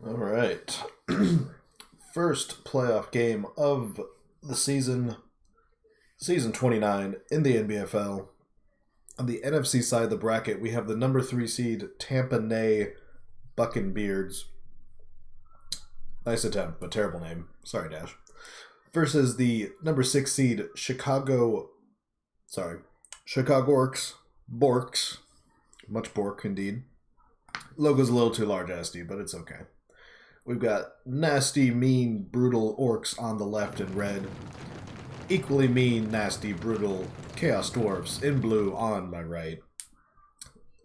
All right. First playoff game of the season, season 29 in the NBFL. On the NFC side of the bracket, we have the number 3 seed Tampa Neigh Buckenbeards. Nice attempt, but terrible name. Sorry, Dash. Versus the number 6 seed Chicagorkz. Borks. Much bork, indeed. Logo's a little too large, SD, but it's okay. We've got nasty, mean, brutal orcs on the left in red. Equally mean, nasty, brutal chaos dwarves in blue on my right.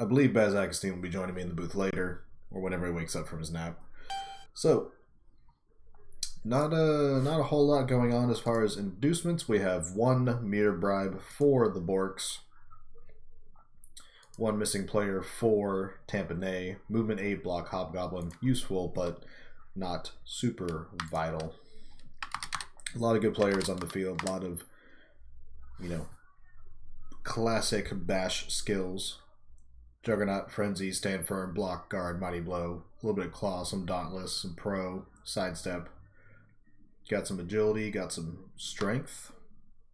I believe Baz Agostine will be joining me in the booth later, or whenever he wakes up from his nap. So, not a whole lot going on as far as inducements. We have 1 meter bribe for the Borks. 1 missing player for Tampa Neigh. Movement 8 block Hobgoblin. Useful, but not super vital. A lot of good players on the field. A lot of, classic bash skills. Juggernaut, Frenzy, Stand Firm, Block, Guard, Mighty Blow. A little bit of Claw, some Dauntless, some Pro, Sidestep. Got some Agility, got some Strength.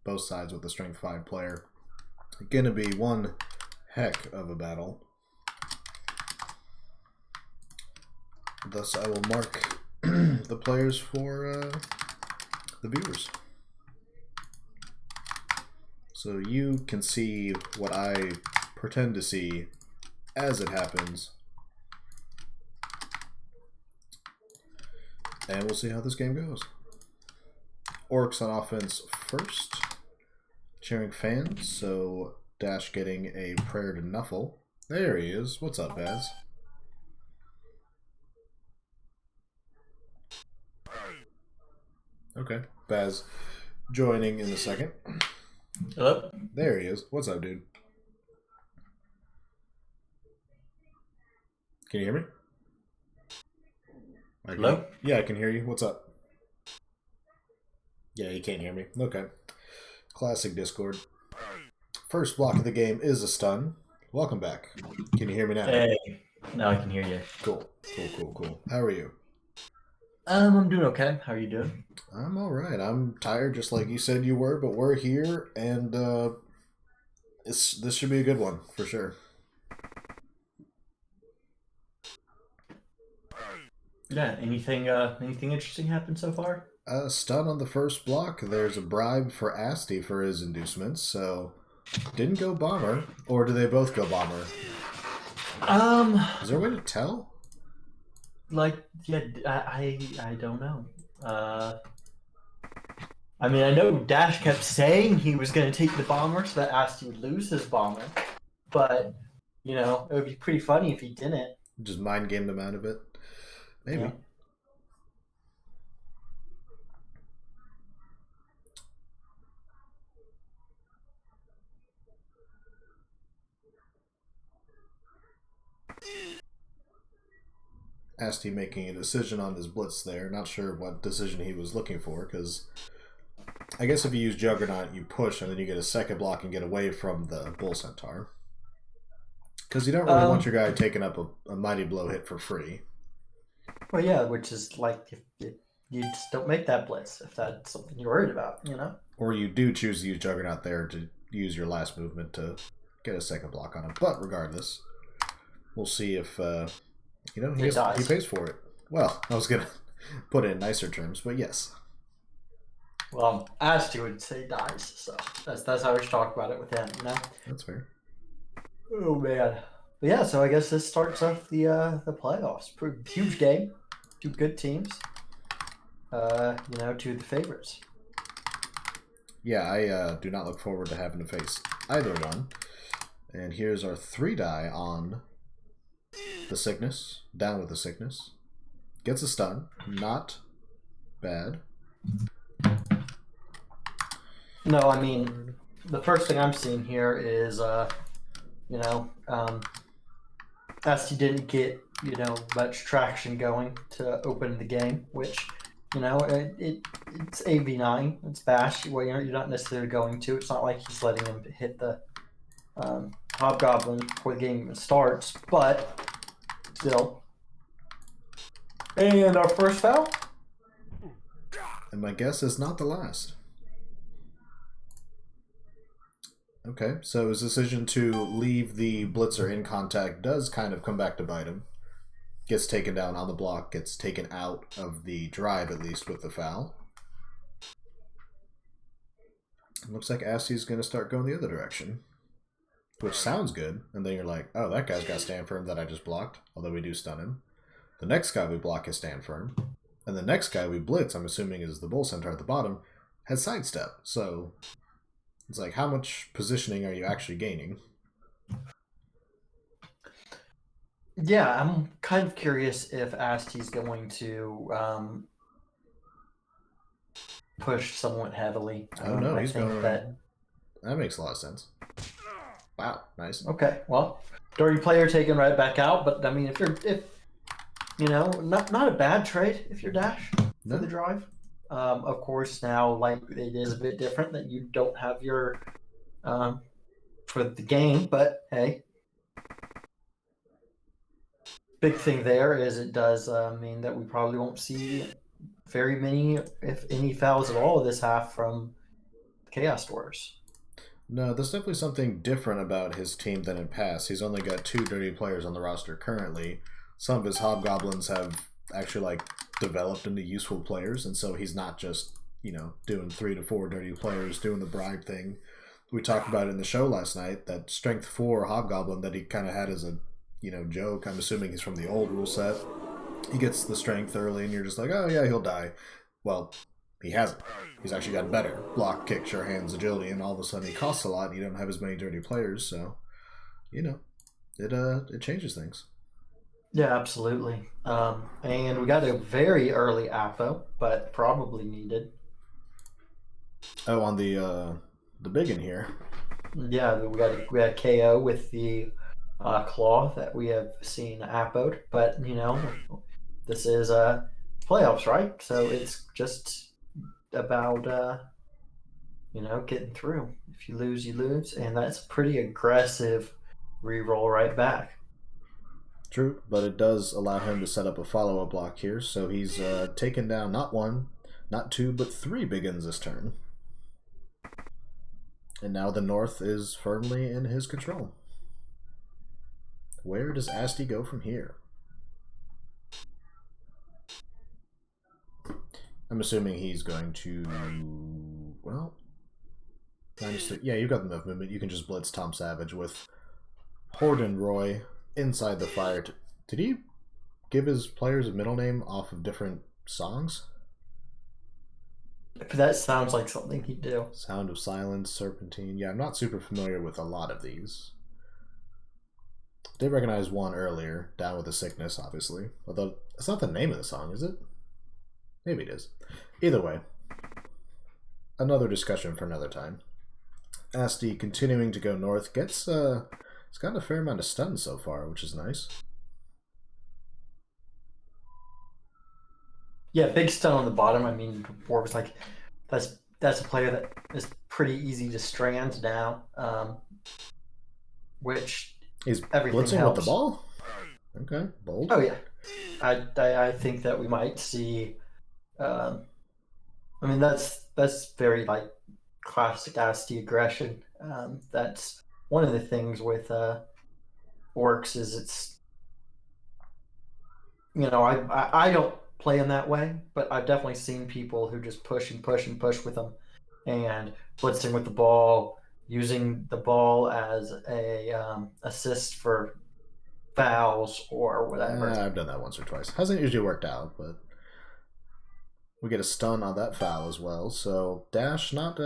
Both sides with the Strength 5 player. Gonna be one heck of a battle. Thus, I will mark the players for the viewers. So you can see what I pretend to see as it happens. And we'll see how this game goes. Orcs on offense first. Cheering fans, so Dash getting a prayer to Nuffle. There he is. What's up, Baz? Okay, Baz joining in a second. Hello? There he is. What's up, dude? Can you hear me? Hello? Yeah, I can hear you. What's up? Yeah, you can't hear me. Okay. Classic Discord. First block of the game is a stun. Welcome back. Can you hear me now? Hey, now I can hear you. Cool. How are you? I'm doing okay. How are you doing? I'm alright. I'm tired just like you said you were, but we're here and this should be a good one for sure. Yeah, anything interesting happened so far? Stun on the first block. There's a bribe for Asti for his inducements, so didn't go bomber, or do they both go bomber? Is there a way to tell? I don't know. I mean, I know Dash kept saying he was going to take the bomber so that Asti would lose his bomber, but it would be pretty funny if he didn't. Just mind gamed him out of it. Maybe. Yeah. Asti making a decision on his blitz there. Not sure what decision he was looking for, because I guess if you use Juggernaut, you push and then you get a second block and get away from the Bull Centaur. Because you don't really want your guy taking up a Mighty Blow hit for free. Well, yeah, which is like if you just don't make that blitz if that's something you're worried about, Or you do choose to use Juggernaut there to use your last movement to get a second block on him. But regardless, we'll see if he pays for it. Well, I was gonna put it in nicer terms, but yes. Well, Asti would say dies, so that's how we should talk about it with him, That's fair. Oh man. But yeah, so I guess this starts off the playoffs. Pretty huge game. 2 good teams. 2 of the favorites. Yeah, I do not look forward to having to face either one. And here's our 3 die on the sickness. Down with the sickness. Gets a stun. Not bad. No, I mean, the first thing I'm seeing here is, Asti didn't get, much traction going to open the game, which, it's AV9, it's Bash. Well, you're not necessarily going to. It's not like he's letting him hit the Hobgoblin before the game even starts, but still. And our first foul. And my guess is not the last. Okay, so his decision to leave the blitzer in contact does kind of come back to bite him. Gets taken down on the block, gets taken out of the drive at least with the foul. It looks like Asty's going to start going the other direction, which sounds good. And then you're like, oh, that guy's got stand firm that I just blocked, although we do stun him. The next guy we block is stand firm. And the next guy we blitz, I'm assuming is the bull centaur at the bottom, has sidestep. So it's like, how much positioning are you actually gaining? Yeah, I'm kind of curious if Asty's going to push somewhat heavily. Oh no, I he's think going. that Makes a lot of sense. Wow, nice. Okay, well, dirty player taken right back out. But I mean, if you know, not a bad trade if you're dash for the drive. Of course, now like it is a bit different that you don't have your for the game, but hey. Big thing there is it does mean that we probably won't see very many, if any, fouls at all this half from Chaos Dwarves. No, there's definitely something different about his team than in past. He's only got 2 dirty players on the roster currently. Some of his hobgoblins have actually like developed into useful players, and so he's not just, you know, doing 3 to 4 dirty players, doing the bribe thing. We talked about it in the show last night, that strength 4 hobgoblin that he kind of had as a, you know, joke. I'm assuming he's from the old rule set. He gets the strength early and you're just like, oh yeah, he'll die. Well, he hasn't. He's actually got better block, kick, sure hands, agility, and all of a sudden he costs a lot and you don't have as many dirty players, so you know, it changes things. Yeah, absolutely. And we got a very early Apo, but probably needed. Oh, on the big in here. Yeah, we got KO with the claw that we have seen Apo'd, but you know, this is playoffs, right? So it's just about you know, getting through. If you lose, you lose, and that's a pretty aggressive reroll right back. True, but it does allow him to set up a follow-up block here, so he's taken down not 1, not 2, but 3 biggins this turn. And now the North is firmly in his control. Where does Asty go from here? I'm assuming he's going to, well, yeah, you've got the movement. You can just blitz Tom Savage with Horde and Roy inside the fire. Did he give his players a middle name off of different songs? That sounds like something he'd do. Sound of Silence, Serpentine. Yeah, I'm not super familiar with a lot of these. Did recognize one earlier, Down with the Sickness, obviously. Although, it's not the name of the song, is it? Maybe it is. Either way, another discussion for another time. Asty continuing to go north, gets, it's got a fair amount of stuns so far, which is nice. Yeah, big stun on the bottom. I mean, War was like, that's a player that is pretty easy to strand now, which he's everything blitzing helps. with the ball. Okay, bold. Oh yeah, I think that we might see. I mean, that's very like classic Asty aggression. That's one of the things with orcs is it's, you know, I don't play in that way, but I've definitely seen people who just push and push and push with them, and blitzing with the ball, using the ball as a assist for fouls or whatever. I've done that once or twice. Hasn't usually worked out, but we get a stun on that foul as well. So Dash not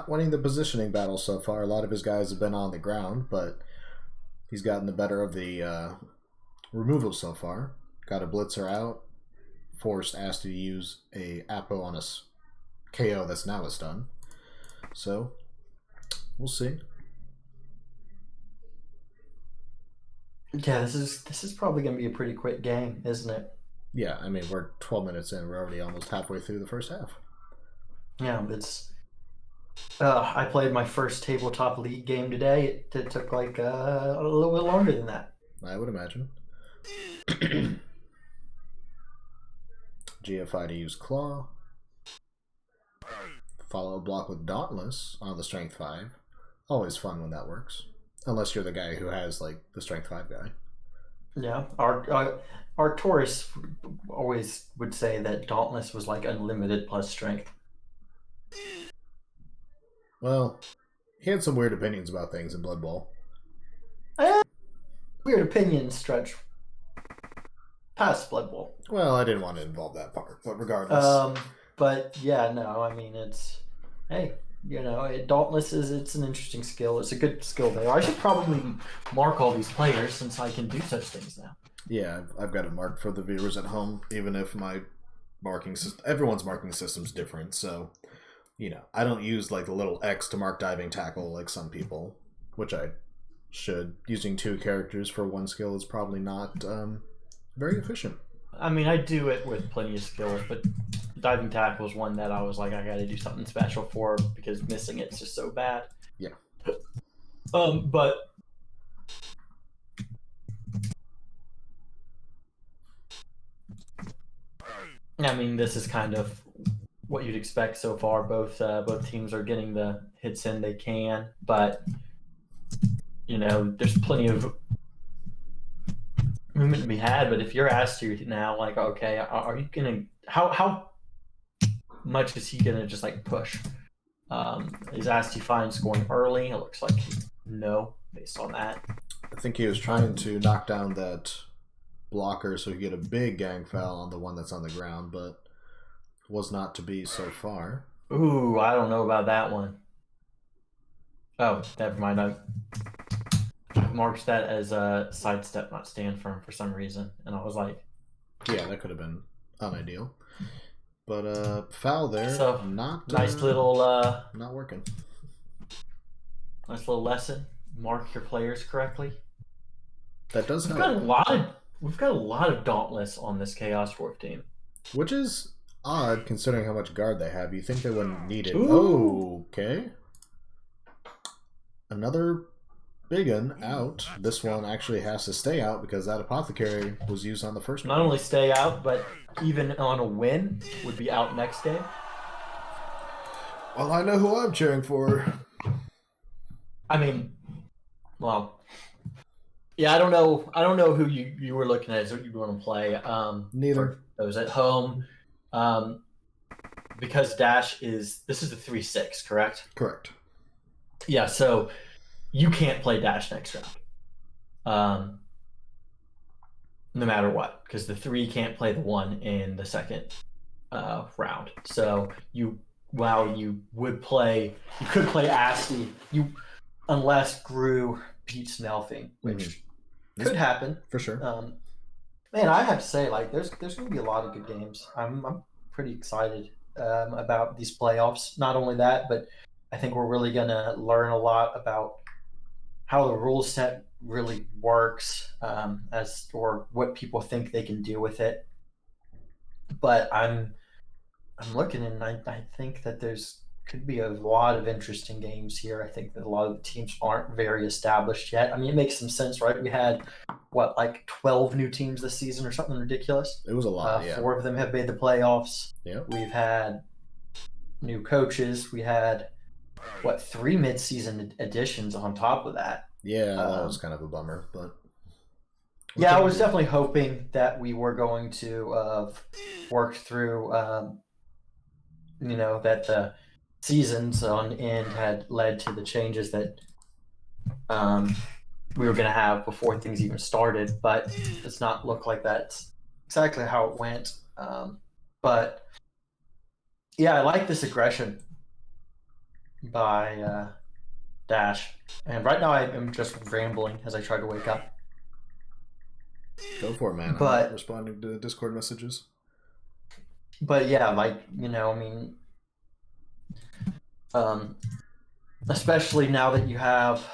winning the positioning battle so far. A lot of his guys have been on the ground, but he's gotten the better of the removal so far. Got a blitzer out, forced Asty to use a Apo on a KO that's now a stun. So we'll see. Yeah, this is probably going to be a pretty quick game, isn't it? Yeah, I mean, we're 12 minutes in. We're already almost halfway through the first half. Yeah, it's... I played my first tabletop league game today. It took like a little bit longer than that. I would imagine. GFI to use Claw. Follow a block with Dauntless on the Strength 5. Always fun when that works. Unless you're the guy who has, like, the Strength 5 guy. Yeah, our Taurus always would say that Dauntless was like unlimited plus strength. Well, he had some weird opinions about things in Blood Bowl. Weird opinions stretch past Blood Bowl. Well, I didn't want to involve that part, but regardless. But yeah, no, I mean, hey, Dauntless it's an interesting skill. It's a good skill there. I should probably mark all these players since I can do such things now. Yeah, I've got it marked for the viewers at home, even if my marking system, everyone's marking system's different, so, I don't use, like, the little X to mark diving tackle like some people, which I should. Using 2 characters for 1 skill is probably not very efficient. I mean, I do it with plenty of skills, but diving tackle is one that I was like, I got to do something special for because missing it's just so bad. Yeah. But I mean, this is kind of what you'd expect so far. Both teams are getting the hits in they can, but there's plenty of movement to be had. But if you're asked to now, like, okay, are you gonna how much is he gonna just like push? Is Asti fine scoring early? It looks like no, based on that. I think he was trying to knock down that blocker so he could get a big gang foul on the one that's on the ground, but was not to be so far. Ooh, I don't know about that one. Oh, never mind. I marked that as a sidestep, not stand firm for some reason, and I was like, yeah, that could have been unideal. But foul there. So not nice little not working. Nice little lesson. Mark your players correctly. That does help. We've got a lot of Dauntless on this Chaos Dwarf team, which is odd considering how much guard they have. You think they wouldn't need it. Ooh. Okay. Another big one out. This one actually has to stay out because that apothecary was used on the first one. Not only stay out, but even on a win would be out next day. Well, I know who I'm cheering for. I mean, well, yeah, I don't know who you were looking at as what you want to play. Neither. For those at home, because Dash this is the 3/6, correct? Correct. Yeah, so you can't play Dash next round, no matter what, because the 3 can't play the 1 in the second round. So you could play Asti, unless Gru beats Nelfing, which could happen for sure. Man, I have to say, like, there's going to be a lot of good games. I'm pretty excited about these playoffs. Not only that, but I think we're really going to learn a lot about how the rule set really works, or what people think they can do with it. But I'm looking, and I think that could be a lot of interesting games here. I think that a lot of the teams aren't very established yet. I mean, it makes some sense, right? We had, 12 new teams this season or something ridiculous? It was a lot, yeah. 4 of them have made the playoffs. Yeah. We've had new coaches. We had, 3 mid-season additions on top of that. Yeah, that was kind of a bummer, but... Yeah, I was definitely hoping that we were going to work through, that the seasons on end had led to the changes that we were going to have before things even started, but it's not look like that's exactly how it went. But yeah, I like this aggression by Dash, and right now I'm just rambling as I try to wake up. Go for it, man. But I'm responding to Discord messages. But yeah, especially now that you have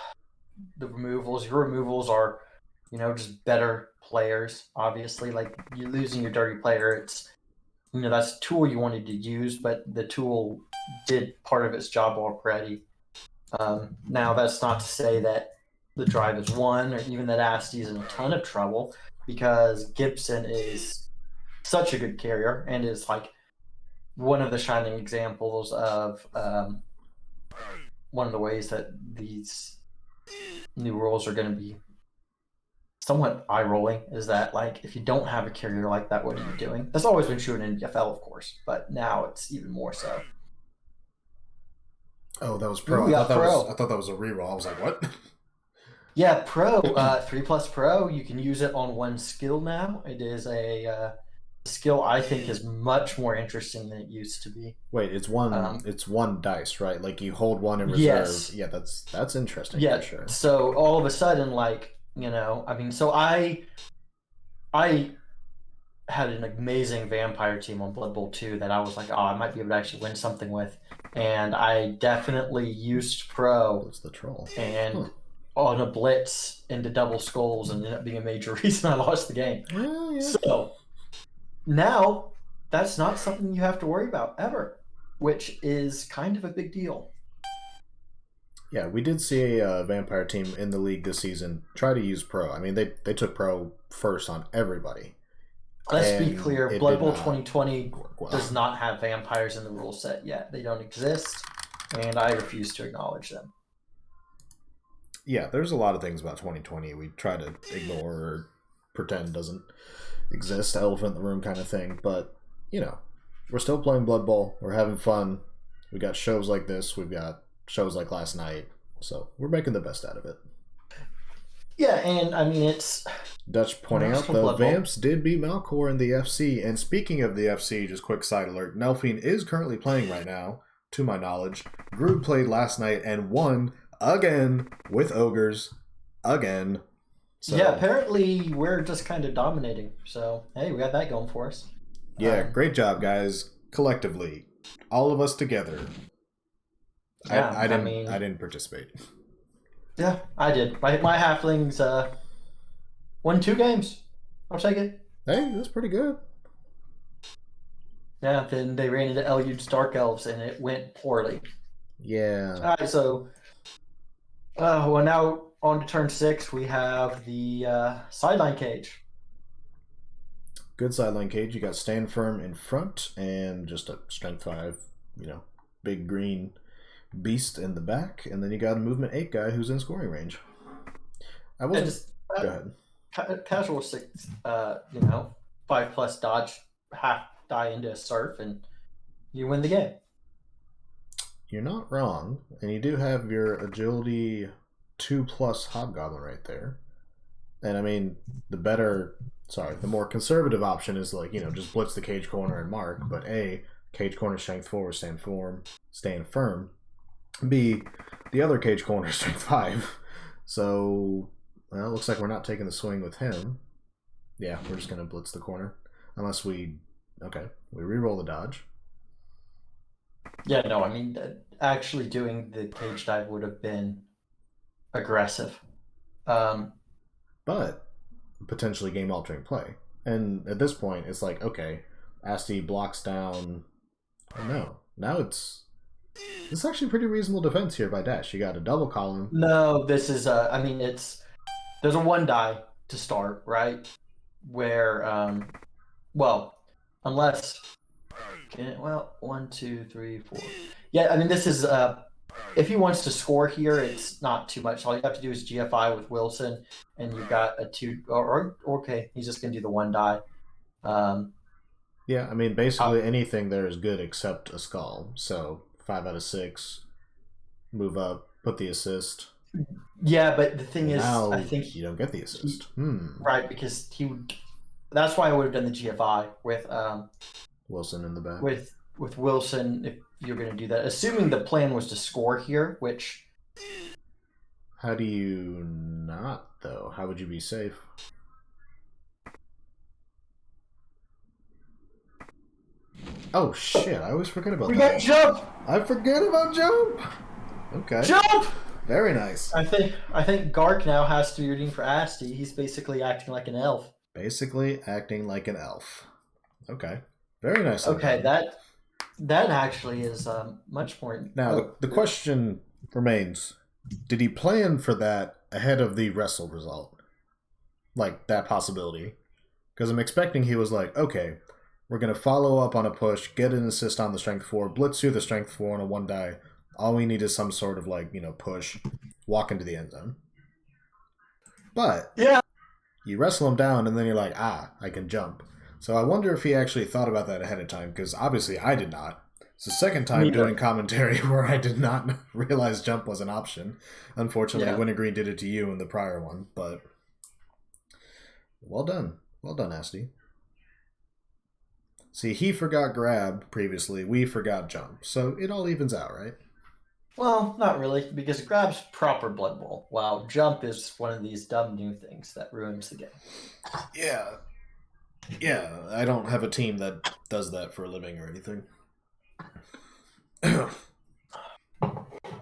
the removals, your removals are, just better players. Obviously, like, you're losing your dirty player. It's, that's a tool you wanted to use, but the tool did part of its job already. Now, that's not to say that the drive is won, or even that Asti is in a ton of trouble, because Gibson is such a good carrier and is like one of the shining examples of one of the ways that these new rules are going to be somewhat eye-rolling is that, like, if you don't have a carrier like that, what are you doing? That's always been true in NBFL, of course, but now it's even more so. Oh, that was pro. Ooh, I pro. thought that was a reroll. I was like, what? Yeah, pro. 3+ pro. You can use it on one skill now. It is a skill I think is much more interesting than it used to be. Wait, it's one. It's one dice, right? Like you hold one in reserve. Yes. Yeah, that's interesting. Yeah. For sure. So all of a sudden, like, you know, I mean, so I had an amazing vampire team on Blood Bowl 2 that I was like, oh, I might be able to actually win something with, and I definitely used pro. What's the troll? And on a blitz into double skulls, and ended up being a major reason I lost the game. Well, yeah. So now that's not something you have to worry about ever, which is kind of a big deal. Yeah, we did see a vampire team in the league this season try to use pro. I mean, they took pro first on everybody. Let's be clear, Blood Bowl 2020 does not have vampires in the rule set yet. They don't exist, and I refuse to acknowledge them. Yeah, there's a lot of things about 2020 we try to ignore or pretend doesn't exist, elephant in the room kind of thing. But, you know, we're still playing Blood Bowl. We're having fun. We got shows like this. We've got shows like last night. So we're making the best out of it. Yeah, and I mean, it's... Dutch pointing out the Vamps did beat Malcor in the FC. And speaking of the FC, just quick side alert, Nelphine is currently playing right now, to my knowledge. Grood played last night and won again with Ogres. Again. So, yeah, apparently we're just kind of dominating. So, hey, we got that going for us. Yeah, great job, guys. Collectively. All of us together. Yeah, I didn't participate. Yeah, I did. My halflings won 2 games. I'll take it. Hey, that's pretty good. Yeah, then they ran into Elude's Dark Elves, and it went poorly. Yeah. All right, so... well, now on to turn 6, we have the sideline cage. Good sideline cage. You got Stand Firm in front and just a Strength 5, big green beast in the back. And then you got a Movement 8 guy who's in scoring range. I wasn't... Go ahead. Casual 6, 5+ dodge, half die into a surf, and you win the game. You're not wrong. And you do have your agility 2+ hobgoblin right there. And I mean, the more conservative option is just blitz the cage corner and mark. But A, cage corner strength 4, stand firm. B, the other cage corner strength 5. So, well, it looks like we're not taking the swing with him. Yeah, we're just going to blitz the corner. Unless we re-roll the dodge. Yeah, no, I mean, actually doing the cage dive would have been aggressive. But potentially game-altering play. And at this point, it's like, okay, Asti blocks down... Oh, no. Now it's actually pretty reasonable defense here by Dash. You got a double column. No, this is, there's a 1 die to start, right? Where, unless... 1, 2, 3, 4. Yeah, I mean, this is if he wants to score here, it's not too much. All you have to do is GFI with Wilson, and you've got a 2. Or okay, he's just gonna do the 1 die. Yeah, I mean, basically anything there is good except a skull. So 5 out of 6, move up, put the assist. Yeah, but the thing is, now I think you don't get the assist. Right, because he would. That's why I would have done the GFI with Wilson in the back. With Wilson, if you're going to do that, assuming the plan was to score here, which... How do you not, though? How would you be safe? Oh, shit. I always forget about that. We got jump! I forget about jump! Okay. Jump! Very nice. I think Gark now has to be rooting for Asti. He's basically acting like an elf. Basically acting like an elf. Okay. Very nice. Okay, that actually is much more... Now, the question remains, did he plan for that ahead of the result result? Like, that possibility? Because I'm expecting he was like, okay, We're going to follow up on a push, get an assist on the strength 4, blitz through the strength 4 on a 1 die. All we need is some sort of push, walk into the end zone. But yeah, you wrestle him down and then you're like, I can jump. So I wonder if he actually thought about that ahead of time, because obviously I did not. It's the second time doing commentary where I did not realize jump was an option. Unfortunately, Wintergreen did it to you in the prior one, but well done. Well done, Asti. See, he forgot grab previously, we forgot jump. So it all evens out, right? Well, not really, because grab's proper Blood Bowl, while jump is one of these dumb new things that ruins the game. Yeah. Yeah, I don't have a team that does that for a living or anything. I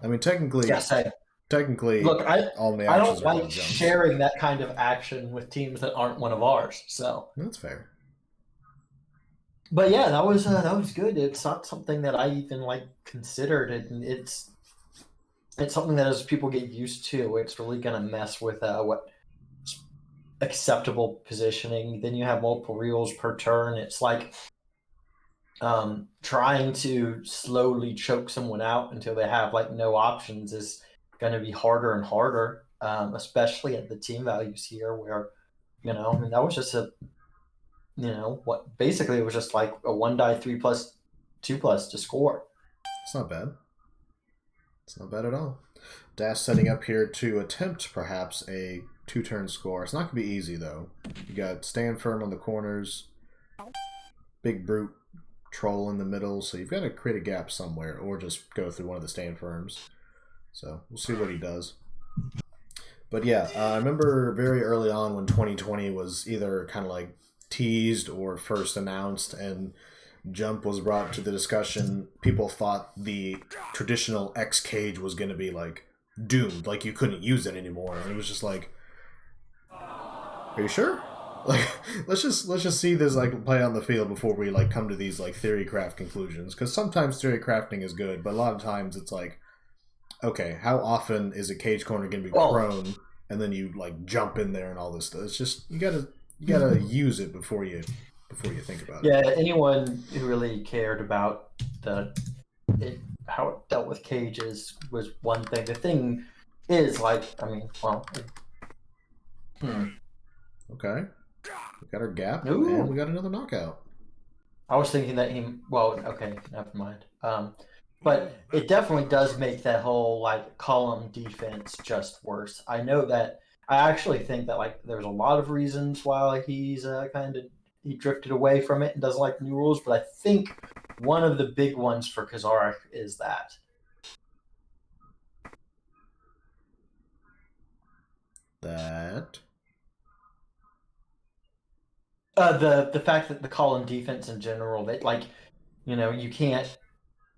mean, technically, look, all my I actions don't are like sharing that kind of action with teams that aren't one of ours. So that's fair. But yeah, that was good. It's not something that I even considered, and it's something that as people get used to, it's really gonna mess with what acceptable positioning. Then you have multiple reels per turn. It's like trying to slowly choke someone out until they have no options is going to be harder and harder, especially at the team values here where, I mean, that was just basically it was just like a 1 die 3+, 2+ to score. It's not bad. It's not bad at all. Dash setting up here to attempt perhaps a 2-turn score. It's not going to be easy though. You got stand firm on the corners, big brute troll in the middle, so you've got to create a gap somewhere or just go through one of the stand firms. So we'll see what he does. But yeah, I remember very early on when 2020 was either kind of teased or first announced and jump was brought to the discussion, people thought the traditional X cage was going to be doomed, you couldn't use it anymore. And it was just are you sure? Let's just see this play on the field before we come to these theory craft conclusions, because sometimes theory crafting is good, but a lot of times it's okay, how often is a cage corner going to be prone, and then you jump in there and all this stuff. It's just you gotta use it before you think about it. Yeah, anyone who really cared about how it dealt with cages was one thing. The thing is Okay. We got our gap, Ooh. and we got another knockout. I was thinking that okay, never mind. But it definitely does make that whole column defense just worse. I know that I actually think that there's a lot of reasons why he's he drifted away from it and doesn't like the new rules, but I think one of the big ones for Chicagorkz is that. The fact that the column defense in general, that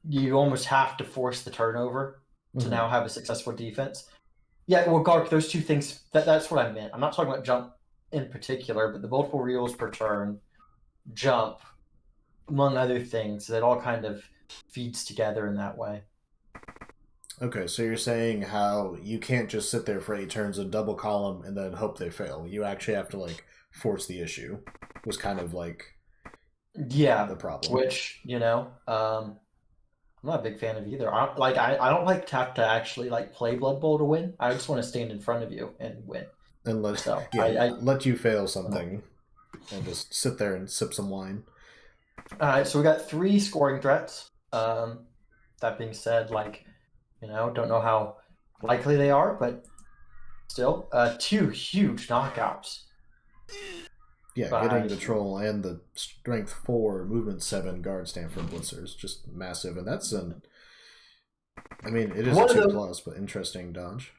you almost have to force the turnover to now have a successful defense. Yeah, well, Gark, those two things, that's what I meant. I'm not talking about jump in particular, but the multiple reels per turn, jump, among other things, that all kind of feeds together in that way. Okay, so you're saying how you can't just sit there for 8 turns and double column and then hope they fail. You actually have to force the issue. Was kind of the problem. Which I'm not a big fan of either. I don't have to actually play Blood Bowl to win. I just want to stand in front of you and win. And let you fail something, and just sit there and sip some wine. All right, so we got 3 scoring threats. That being said, don't know how likely they are, but still, 2 huge knockouts. Yeah, getting the troll and the strength 4, movement 7 guard stand for blitzers, just massive, and that's it is a 2+, but interesting dodge.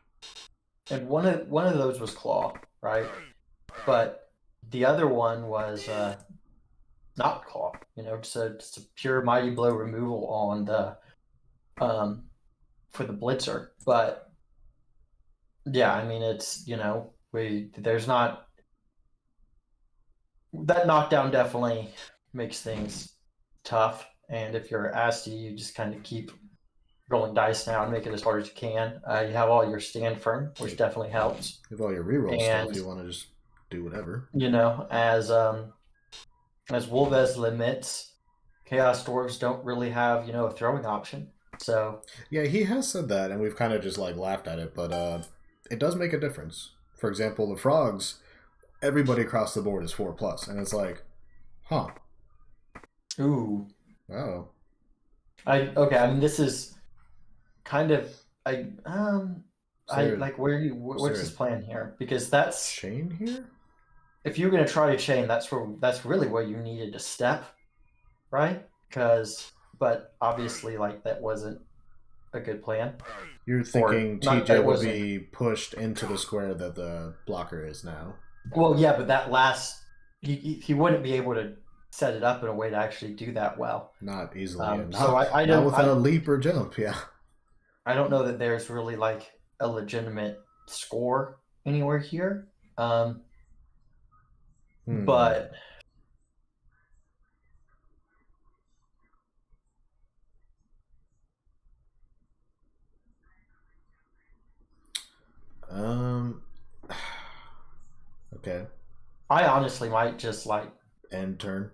And one of those was claw, right? But the other one was not claw. Just a pure mighty blow removal on the for the blitzer. But yeah, it's there's not. That knockdown definitely makes things tough, and if you're Asti, you just kind of keep rolling dice now and make it as hard as you can. You have all your stand firm, which definitely helps. You have all your reroll stuff. You want to just do whatever. As as Wolves limits, Chaos Dwarves don't really have, a throwing option. So Yeah, he has said that, and we've kind of just like laughed at it, but it does make a difference. For example, the frogs, everybody across the board is 4+, and it's like, huh? ooh, Oh, okay. I mean, this is kind of I is I there like is what's there his a plan here? Because that's chain here? if you're gonna try to chain, that's really where you needed to step, right? But obviously, like that wasn't a good plan, You're or thinking not that TJ it would wasn't. be pushed into the square that the blocker is now. Well, yeah, but that last he wouldn't be able to set it up in a way to actually do that well. Not easily, and So not without leap or jump. Yeah. I don't know that there's really like a legitimate score anywhere here. Hmm. But Um. Okay. I honestly might just like End turn.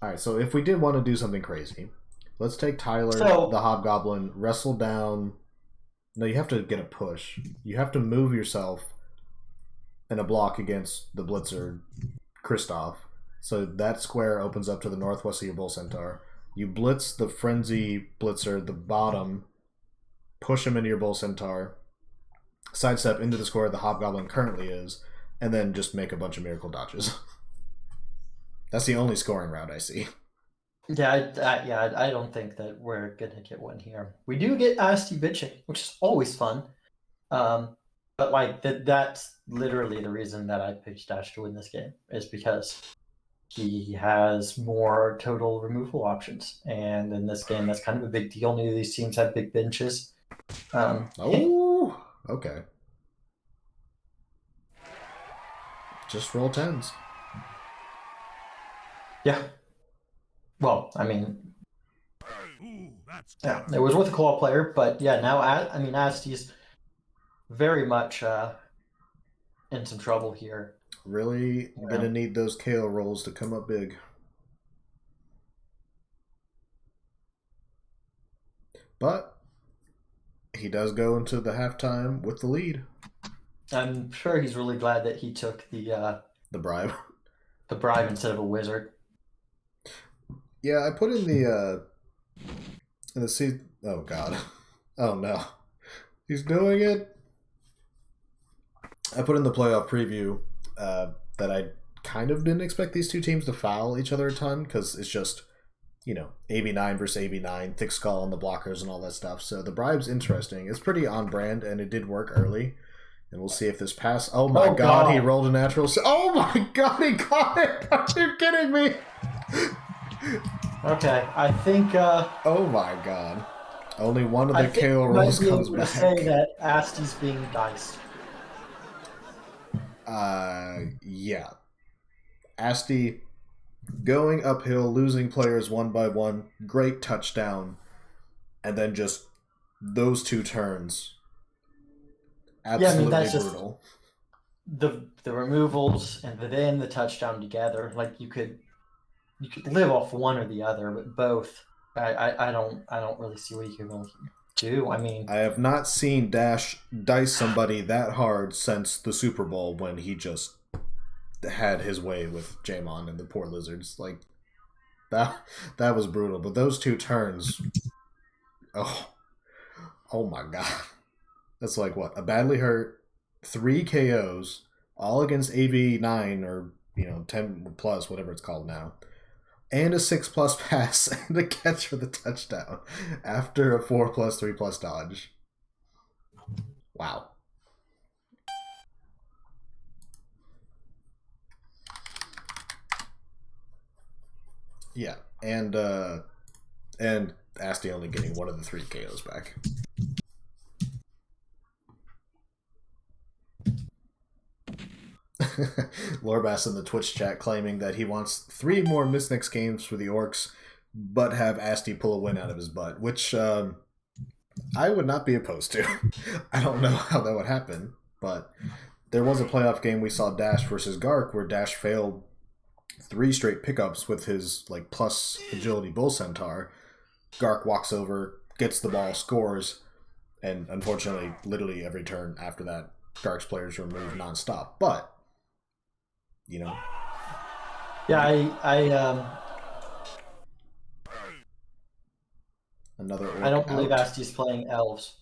All right. So if we did want to do something crazy, let's take Tyler, the so Hobgoblin, wrestle down. No, you have to get a push. You have to move yourself in a block against the Blitzer, Kristoff. So that square opens up to the northwest of your Bull Centaur. You blitz the Frenzy Blitzer, the bottom, push him into your Bull Centaur, sidestep into the square the Hobgoblin currently is, and then just make a bunch of miracle dodges. That's the only scoring route I see. yeah, I don't think that we're gonna get one here. We do get Asti bitching, which is always fun. But like that's literally the reason that I picked Dash to win this game is because he has more total removal options, and in this game that's kind of a big deal. Neither of these teams have big benches. Oh, okay. Just roll tens. Yeah. Well, I mean, yeah, it was with a claw player, but yeah, now Asti's very much in some trouble here. Really gonna need those KO rolls to come up big. But he does go into the halftime with the lead. I'm sure he's really glad that he took the bribe. The bribe instead of a wizard. Yeah, I put in the seat. Oh god. Oh no. He's doing it. I put in the playoff preview that I kind of didn't expect these two teams to foul each other a ton because it's just, AV9 versus AV9, thick skull on the blockers and all that stuff. So the bribe's interesting. It's pretty on brand and it did work early. And we'll see if this pass. Oh my god, he rolled a natural. Oh my god, he caught it! Are you kidding me? Okay, I think. Oh my god. Only one of the KO rolls comes back. I say that Asti's being diced. Yeah. Asti going uphill, losing players one by one, great touchdown, and then just those two turns. Absolutely that's brutal. Just the removals and then the touchdown together. Like you could live off one or the other, but both. I don't really see what you can really do. I mean, I have not seen Dash dice somebody that hard since the Super Bowl when he just had his way with Jamon and the poor lizards. Like that was brutal. But those two turns, oh my god. That's like what? A badly hurt, 3 KOs, all against AV9 or 10 plus, whatever it's called now. And a 6+ pass and a catch for the touchdown after a 4+, 3+ dodge. Wow. Yeah, and Asti only getting one of the 3 KOs back. Lorbass in the Twitch chat claiming that he wants 3 more Misnix games for the Orcs, but have Asti pull a win out of his butt, which I would not be opposed to. I don't know how that would happen, but there was a playoff game we saw Dash versus Gark where Dash failed 3 straight pickups with his like plus agility bull centaur. Gark walks over, gets the ball, scores, and unfortunately, literally every turn after that, Gark's players are moved nonstop. But you know, yeah, another orc I don't believe out. Asty's playing elves.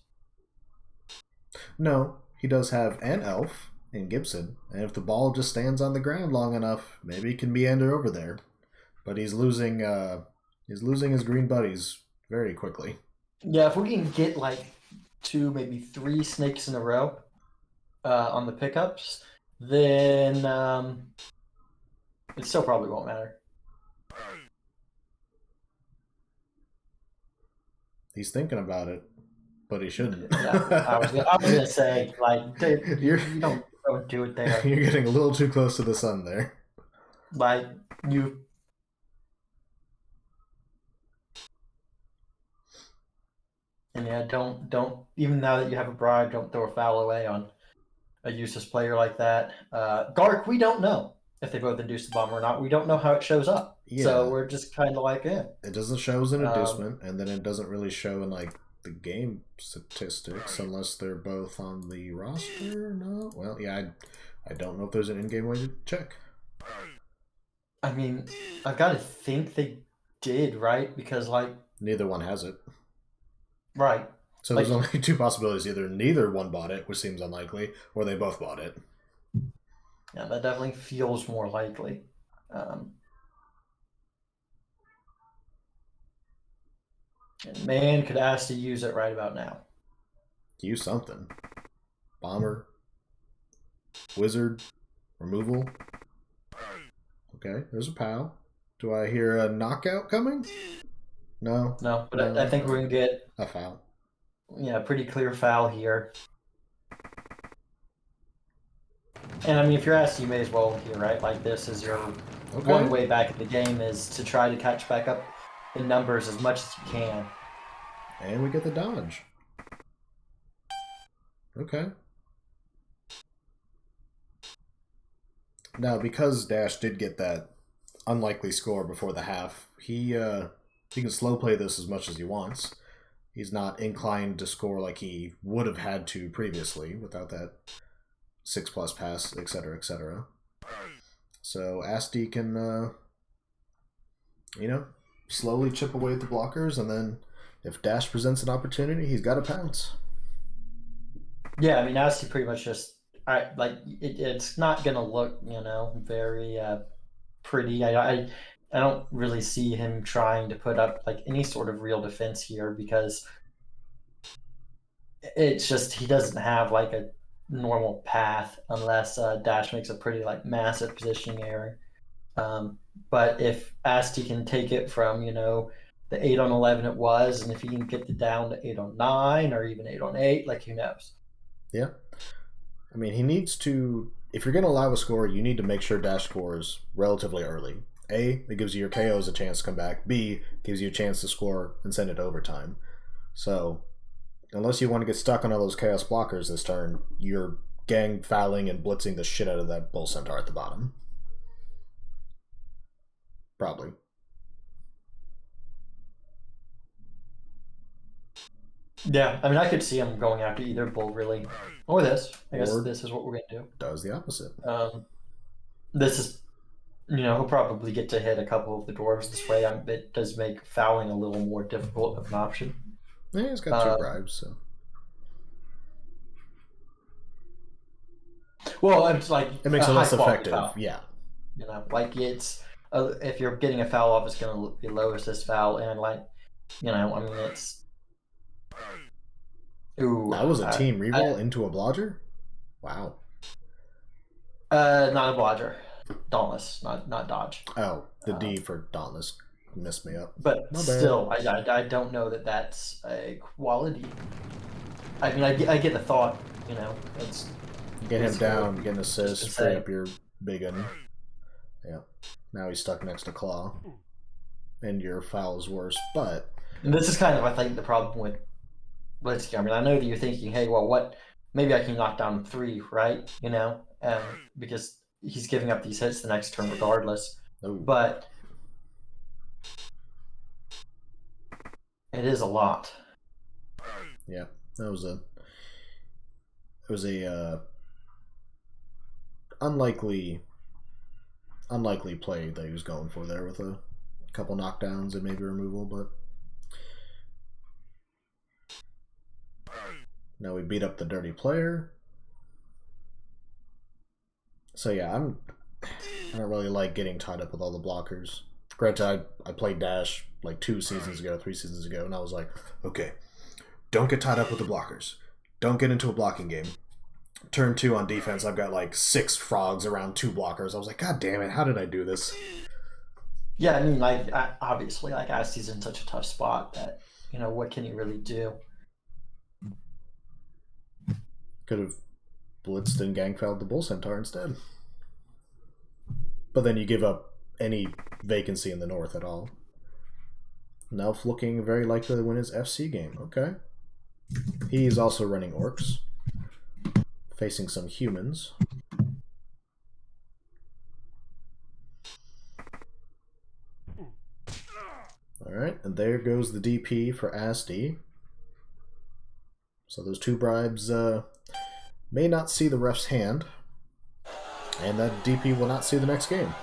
No, he does have an elf in Gibson, and if the ball just stands on the ground long enough, maybe he can meander over there. But he's losing his green buddies very quickly. Yeah, if we can get like 2, maybe 3 snakes in a row on the pickups, then it still probably won't matter. He's thinking about it, but he shouldn't. Yeah, I was gonna say, like, dude, you don't do it there. You're getting a little too close to the sun there. Like you. And yeah, don't even now that you have a bribe, don't throw a foul away on a useless player like that. Gark, we don't know if they both induce the bomb or not. We don't know how it shows up. Yeah. So we're just kind of like, It doesn't show as an inducement, and then it doesn't really show in like the game statistics unless they're both on the roster. No, well, yeah, I don't know if there's an in-game way to check. I mean, I've got to think they did, right? Because like neither one has it. Right. So there's only 2 possibilities: either neither one bought it, which seems unlikely, or they both bought it. Yeah, that definitely feels more likely. And man, could ask to use it right about now. Use something. Bomber. Wizard. Removal. Okay, there's a POW. Do I hear a knockout coming? No. No, but no. I think we're going to get a foul. Yeah, pretty clear foul here. And I mean, if you're asked, you may as well here, right? Like this is your one way back in the game is to try to catch back up in numbers as much as you can. And we get the dodge. Okay. Now, because Dash did get that unlikely score before the half, he can slow play this as much as he wants. He's not inclined to score like he would have had to previously without that 6+ pass, etc., etc. So Asti can, slowly chip away at the blockers, and then if Dash presents an opportunity, he's got to pounce. Yeah, I mean, Asti pretty much just, it's not going to look, very pretty. I don't really see him trying to put up like any sort of real defense here because it's just he doesn't have like a normal path unless Dash makes a pretty like massive positioning error. But if Asti can take it from the 8 on 11 it was, and if he can get it down to 8 on 9 or even 8 on 8, like who knows? Yeah, I mean he needs to. If you're going to allow a score, you need to make sure Dash scores relatively early. A, it gives you your KOs a chance to come back. B, gives you a chance to score and send it to overtime. So, unless you want to get stuck on all those chaos blockers this turn, you're gang fouling and blitzing the shit out of that Bull Centaur at the bottom. Probably. Yeah, I mean, I could see him going after either Bull, really. Or this. I guess this is what we're going to do. Does the opposite. This is... he'll probably get to hit a couple of the dwarves this way. It does make fouling a little more difficult of an option. Yeah, he's got 2 bribes, so. Well, it's like it makes it less effective. Foul. Yeah. It's if you're getting a foul off, it's going to be low assist foul, and it's. Ooh, that was a team reroll into a blodger. Wow. Not a blodger. Dauntless, not dodge. Oh, the D for dauntless messed me up. But still, I don't know that that's a quality. I mean, I get the thought. It's get him down, get an assist, free up your big one. Yeah. Now he's stuck next to Claw, and your foul is worse. But and this is kind of, I think, the problem with Blitzkrieg. I mean, I know that you're thinking, hey, well, what? Maybe I can knock down 3, right? Because he's giving up these hits the next turn regardless. Oh. But it is a lot. Yeah, that was a unlikely play that he was going for there with a couple knockdowns and maybe removal, but now we beat up the dirty player. So yeah, I don't really like getting tied up with all the blockers. Granted, I played Dash like 3 seasons ago, and I was like, okay, don't get tied up with the blockers. Don't get into a blocking game. Turn 2 on defense, I've got like 6 frogs around 2 blockers. I was like, God damn it, how did I do this? Yeah, I mean, like, obviously, like, Asty's in such a tough spot that, you know, what can he really do? Could have blitzed and gangfelled the Bull Centaur instead. But then you give up any vacancy in the north at all. Nelf looking very likely to win his FC game. Okay. He's also running orcs. Facing some humans. Alright, and there goes the DP for Asti. So those 2 bribes may not see the ref's hand. And that DP will not see the next game.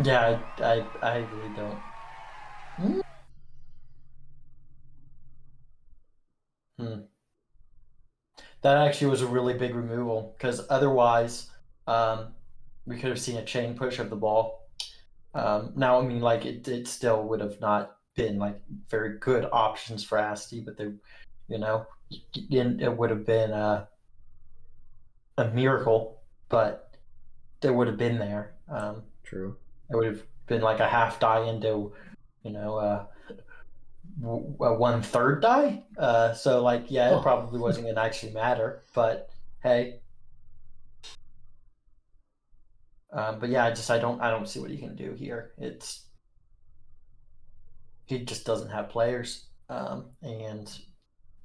Yeah, I really don't. That actually was a really big removal, because otherwise we could have seen a chain push of the ball. Now, I mean, like, it still would have not been like very good options for Asti, but they, you know, it would have been a miracle, but they would have been there. True. It would have been like a half die into, you know, a 1/3 die. So, like, yeah, it probably wasn't going to actually matter, but hey. But yeah, I don't see what he can do here. He just doesn't have players, and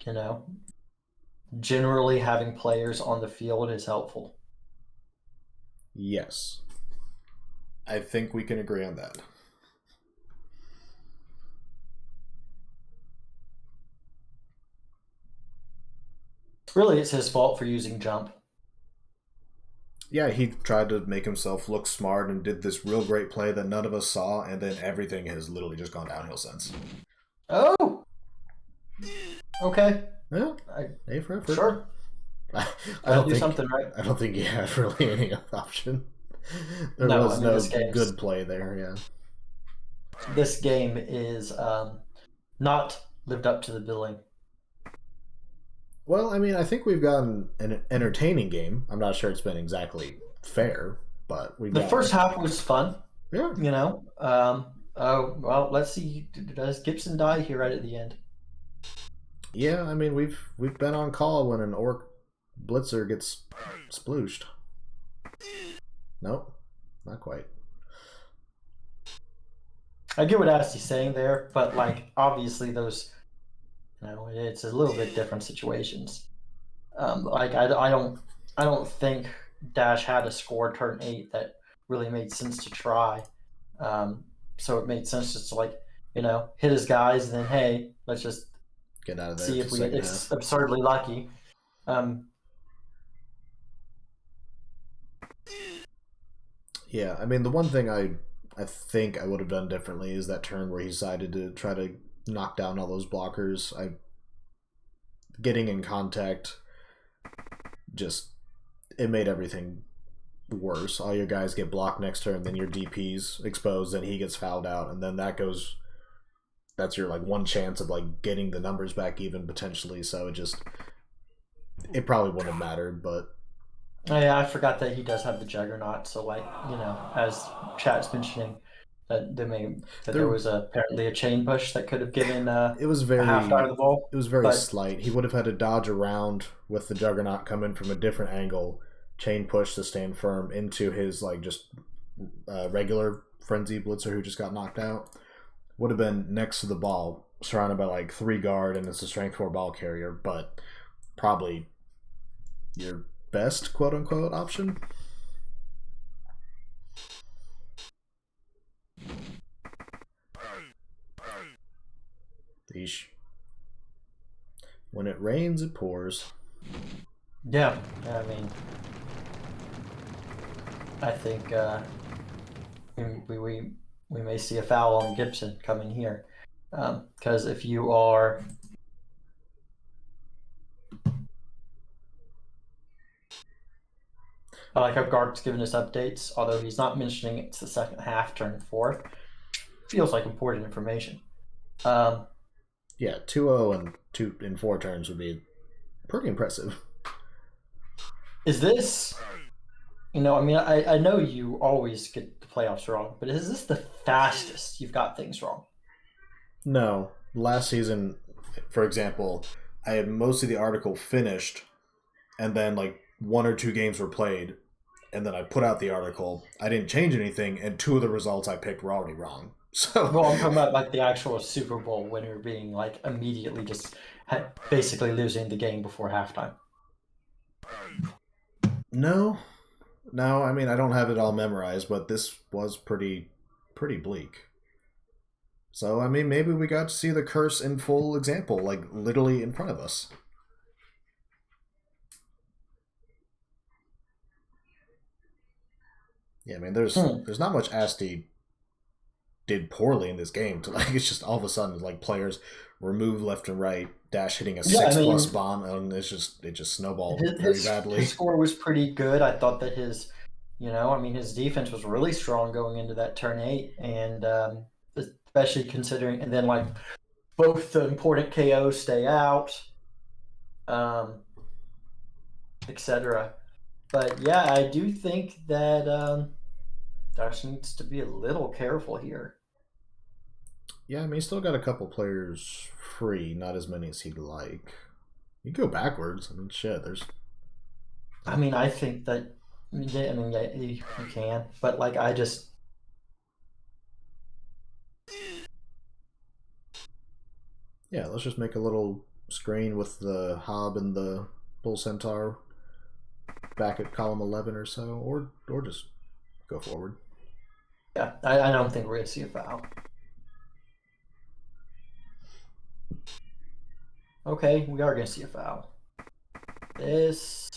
you know, generally having players on the field is helpful. Yes. I think we can agree on that. Really, it's his fault for using jump. Yeah, he tried to make himself look smart and did this real great play that none of us saw, and then everything has literally just gone downhill since. Oh! Okay. Yeah. A for effort. Sure. I don't do think, something right. I don't think he had really any option. There was no good play there, yeah. This game is not lived up to the billing. Well, I mean, I think we've gotten an entertaining game. I'm not sure it's been exactly fair, but the first half was fun. Yeah. You know. Oh well, let's see. Does Gibson die here right at the end? Yeah, I mean, we've been on call when an orc blitzer gets splooshed. Nope, not quite. I get what Asty's saying there, but like obviously those, you know, it's a little bit different situations. Like I don't think Dash had a score turn 8 that really made sense to try. So it made sense just to, like, you know, hit his guys and then, hey, let's just get out of there. See if we get absurdly lucky. Yeah, I mean, the one thing I think I would have done differently is that turn where he decided to try to knock down all those blockers. Getting in contact, it made everything worse. All your guys get blocked next turn, then your DP's exposed, and he gets fouled out, and then that's your like one chance of like getting the numbers back even potentially. So it probably wouldn't have mattered, but oh yeah, I forgot that he does have the Juggernaut. So, like, you know, as chat's mentioning, that there was apparently a chain push that could have given it was very half out of the ball. It was very slight. He would have had to dodge around with the Juggernaut coming from a different angle, chain push to stand firm into his like just regular frenzy blitzer who just got knocked out. Would have been next to the ball, surrounded by like 3 guard, and it's a strength 4 ball carrier, but probably your best quote unquote option. When it rains, it pours. Yeah, I mean, I think we may see a foul on Gibson coming here, because if you are I like how Gart's given us updates, although he's not mentioning it's the second half, turn fourth. Feels like important information. Yeah, 2-0 and 2 in 4 turns would be pretty impressive. Is this, I mean, I know you always get the playoffs wrong, but is this the fastest you've got things wrong? No. Last season, for example, I had most of the article finished, and then like 1 or 2 games were played, and then I put out the article. I didn't change anything, and 2 of the results I picked were already wrong. So, Well, I'm talking about like the actual Super Bowl winner being like immediately just basically losing the game before halftime. no, I mean I don't have it all memorized, but this was pretty bleak. So I mean maybe we got to see the curse in full example, like literally in front of us. Yeah, I mean there's not much Asti did poorly in this game. To like it's just all of a sudden like players remove left and right, Dash hitting a 6+ bomb, and it just snowballed very badly. His score was pretty good. I thought that his his defense was really strong going into that turn 8, and especially considering, and then like both the important KOs stay out, etc. But yeah, I do think that Dash needs to be a little careful here. Yeah, I mean, he's still got a couple players free, not as many as he'd like. You go backwards. I mean, shit, there's... I mean, I think that... yeah, you can. But, like, I just... Yeah, let's just make a little screen with the Hob and the Bull Centaur back at column 11 or so, or just go forward. Yeah, I don't think we're going to see a foul. Okay, we are going to see a foul. This...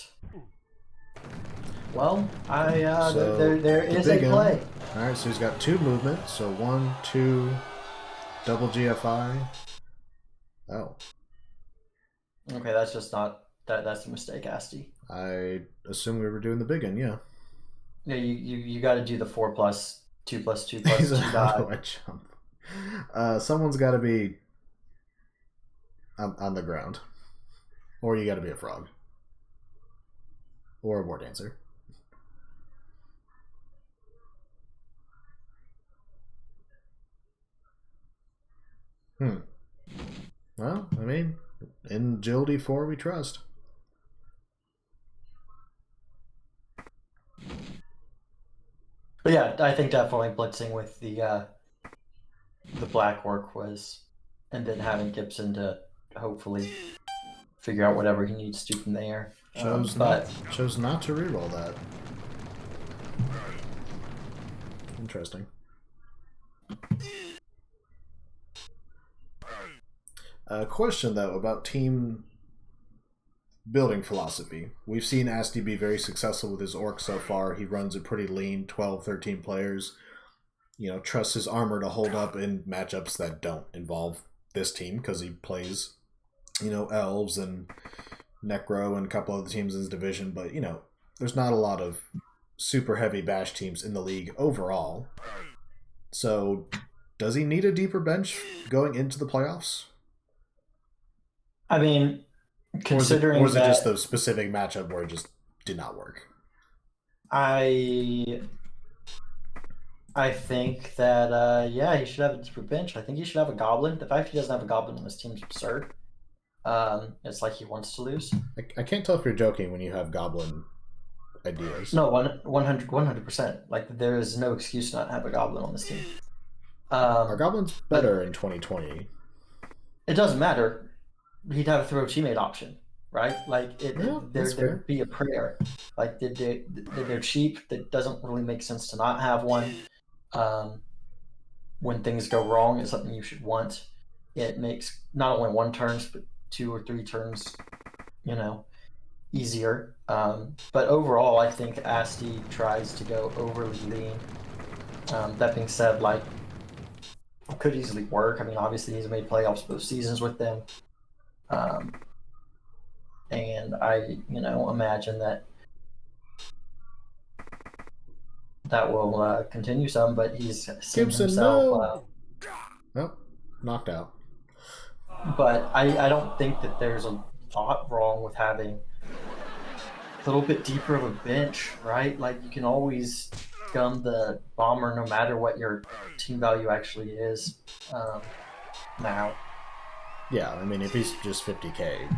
Well, there is a play. Alright, so he's got 2 movement. So 1, 2, double GFI. Oh. Okay, that's just not... That's a mistake, Asti. I assume we were doing the big one, yeah. Yeah, you got to do the 4+, 2+2+2 How do I jump? Someone's got to be on the ground. Or you got to be a frog. Or a war dancer. Well, I mean, in Agility 4 we trust. But yeah, I think definitely blitzing with the black orc was, and then having Gibson to hopefully figure out whatever he needs to do from there. Chose not to reroll that. Interesting. Question though about team building philosophy. We've seen Asti be very successful with his orc so far. He runs a pretty lean 12, 13 players. Trusts his armor to hold up in matchups that don't involve this team because he plays, elves and Necro and a couple other teams in his division. But, there's not a lot of super heavy bash teams in the league overall. So, does he need a deeper bench going into the playoffs? I mean, considering or was it just the specific matchup where it just did not work? I think that he should have a deeper bench. I think he should have a goblin. The fact he doesn't have a goblin on this team is absurd. It's like he wants to lose. I can't tell if you're joking when you have goblin ideas. No, 100%. Like there is no excuse not to have a goblin on this team. Our goblin's better in 2020. It doesn't matter. He'd have a throw teammate option, right? Like there'd be a prayer. Like they're cheap. That doesn't really make sense to not have one. When things go wrong, it's something you should want. It makes not only 1 turns but 2 or 3 turns, easier. But overall, I think Asti tries to go overly lean. That being said, it could easily work. I mean, obviously he's made playoffs both seasons with them. And I, imagine that will continue some, but he's seen Gibson, himself. Knocked out. But I don't think that there's a lot wrong with having a little bit deeper of a bench, right? Like, you can always gun the bomber no matter what your team value actually is now. Yeah, I mean, if he's just 50K.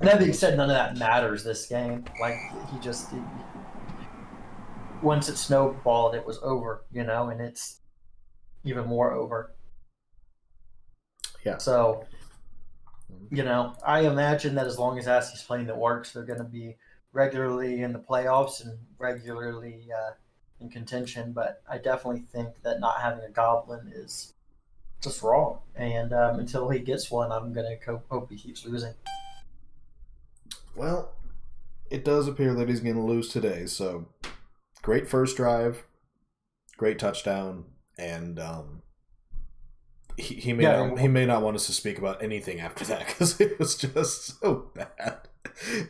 That being said, none of that matters this game. Like, once it snowballed, it was over, and it's even more over. Yeah. So, I imagine that as long as Asti's playing the orcs, they're going to be regularly in the playoffs and regularly in contention. But I definitely think that not having a goblin is just wrong. And until he gets one, I'm going to hope he keeps losing. Well, it does appear that he's going to lose today. So, great first drive, great touchdown, and he may not want us to speak about anything after that because it was just so bad.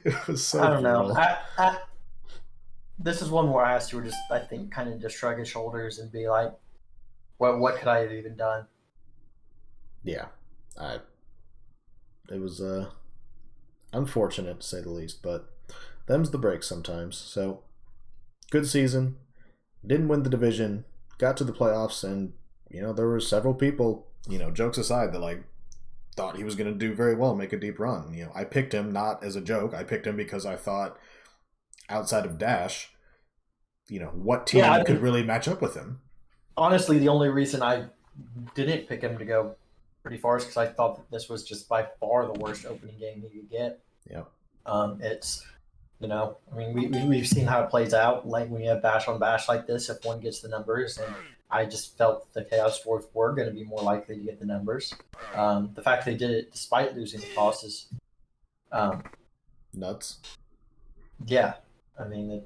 It was so. I don't know. This is one where Asti would I think, kind of just shrug his shoulders and be like, "What could I have even done?" Yeah, it was unfortunate to say the least, but them's the breaks sometimes. So, good season. Didn't win the division. Got to the playoffs, and there were several people. Jokes aside, that thought he was going to do very well, make a deep run. I picked him not as a joke. I picked him because I thought, outside of Dash, what team could really match up with him. Honestly, the only reason I didn't pick him to go pretty far is because I thought that this was just by far the worst opening game he could get. Yeah. It's, I mean, we've seen how it plays out. Like, when you have bash on bash like this, if one gets the numbers, and I just felt the Chaos Dwarves were going to be more likely to get the numbers. The fact they did it despite losing the toss is nuts. Yeah, I mean,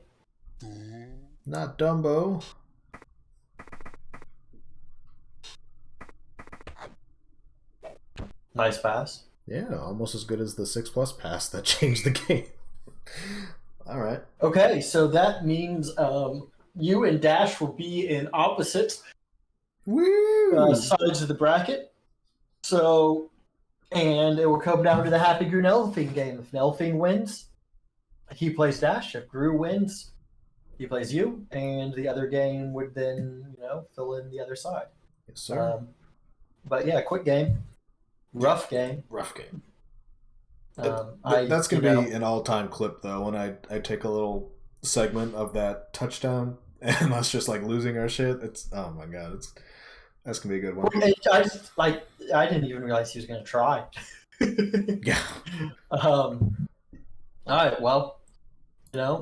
not Dumbo. Nice pass. Yeah, almost as good as the 6+ pass that changed the game. All right. Okay, so that means you and Dash will be in opposite sides of the bracket. So, and it will come down to the Happy Gru Nelfine game. If Nelfine wins, he plays Dash. If Gru wins, he plays you. And the other game would then, fill in the other side. Yes, sir. But yeah, quick game. Rough game. That's going to be an all-time clip, though, when I take a little segment of that touchdown and us just losing our shit. It's, oh my god, that's going to be a good one. I didn't even realize he was going to try. Yeah. All right, well,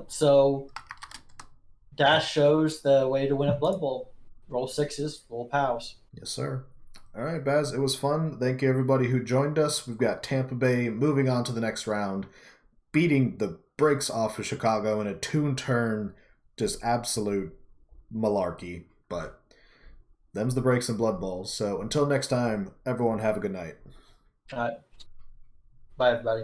so Dash shows the way to win a Blood Bowl. Roll 6s, roll POWs. Yes, sir. All right, Baz, it was fun. Thank you, everybody who joined us. We've got Tampa Bay moving on to the next round, beating the brakes off of Chicago in a toon turn, just absolute malarkey. But them's the breaks and Blood Bowls. So until next time, everyone have a good night. All right. Bye, everybody.